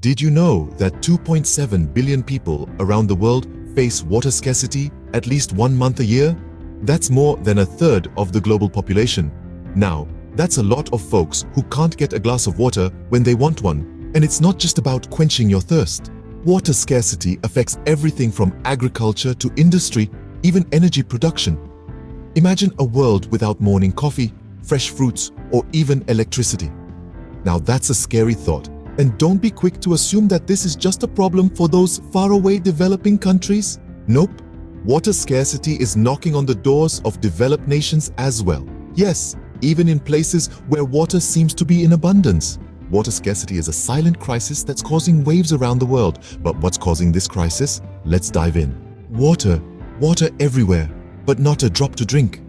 Did you know that 2.7 billion people around the world face water scarcity at least 1 month a year? That's more than a third of the global population. Now, that's a lot of folks who can't get a glass of water when they want one. And it's not just about quenching your thirst. Water scarcity affects everything from agriculture to industry, even energy production. Imagine a world without morning coffee, fresh fruits, or even electricity. Now that's a scary thought. And don't be quick to assume that this is just a problem for those faraway developing countries. Nope. Water scarcity is knocking on the doors of developed nations as well. Yes, even in places where water seems to be in abundance. Water scarcity is a silent crisis that's causing waves around the world. But what's causing this crisis? Let's dive in. Water everywhere, but not a drop to drink.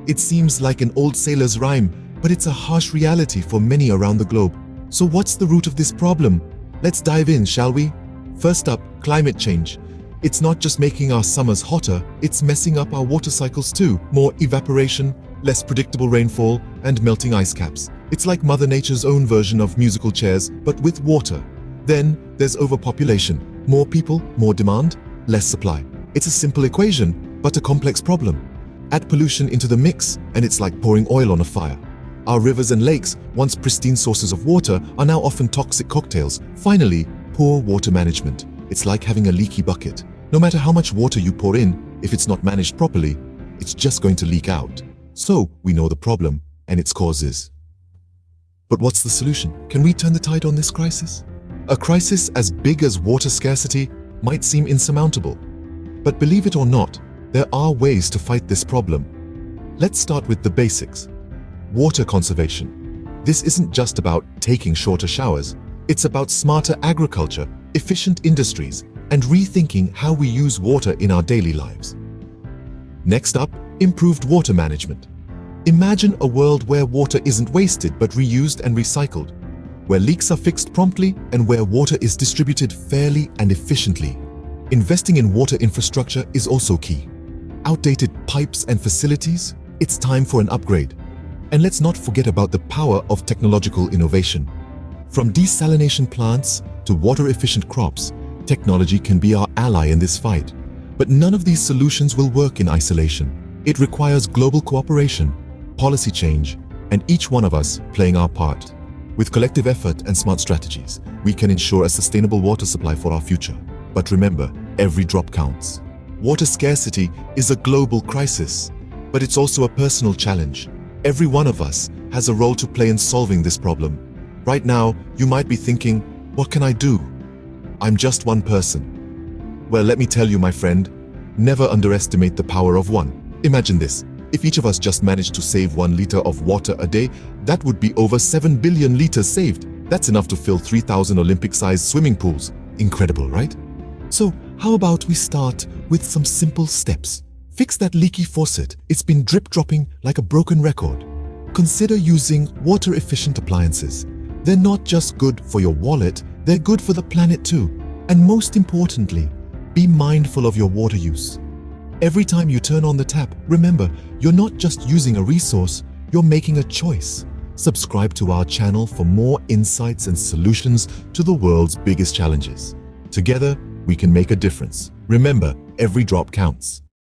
It seems like an old sailor's rhyme, but it's a harsh reality for many around the globe. So what's the root of this problem? Let's dive in, shall we? First up, climate change. It's not just making our summers hotter, it's messing up our water cycles too. More evaporation, less predictable rainfall, and melting ice caps. It's like Mother Nature's own version of musical chairs, but with water. Then there's overpopulation. More people, more demand, less supply. It's a simple equation, but a complex problem. Add pollution into the mix, and it's like pouring oil on a fire. Our rivers and lakes, once pristine sources of water, are now often toxic cocktails. Finally, poor water management. It's like having a leaky bucket. No matter how much water you pour in, if it's not managed properly, it's just going to leak out. So, we know the problem and its causes. But what's the solution? Can we turn the tide on this crisis? A crisis as big as water scarcity might seem insurmountable. But believe it or not, there are ways to fight this problem. Let's start with the basics. Water conservation. This isn't just about taking shorter showers. It's about smarter agriculture, efficient industries, and rethinking how we use water in our daily lives. Next up, improved water management. Imagine a world where water isn't wasted but reused and recycled, where leaks are fixed promptly and where water is distributed fairly and efficiently. Investing in water infrastructure is also key. Outdated pipes and facilities? It's time for an upgrade. And let's not forget about the power of technological innovation. From desalination plants to water-efficient crops, technology can be our ally in this fight. But none of these solutions will work in isolation. It requires global cooperation, policy change, and each one of us playing our part. With collective effort and smart strategies, we can ensure a sustainable water supply for our future. But remember, every drop counts. Water scarcity is a global crisis, but it's also a personal challenge. Every one of us has a role to play in solving this problem. Right now, you might be thinking, what can I do? I'm just one person. Well, let me tell you, my friend, never underestimate the power of one. Imagine this. If each of us just managed to save 1 liter of water a day, that would be over 7 billion liters saved. That's enough to fill 3,000 Olympic-sized swimming pools. Incredible, right? So, how about we start with some simple steps? Fix that leaky faucet. It's been drip-dropping like a broken record. Consider using water-efficient appliances. They're not just good for your wallet, they're good for the planet too. And most importantly, be mindful of your water use. Every time you turn on the tap, remember, you're not just using a resource, you're making a choice. Subscribe to our channel for more insights and solutions to the world's biggest challenges. Together, we can make a difference. Remember, every drop counts.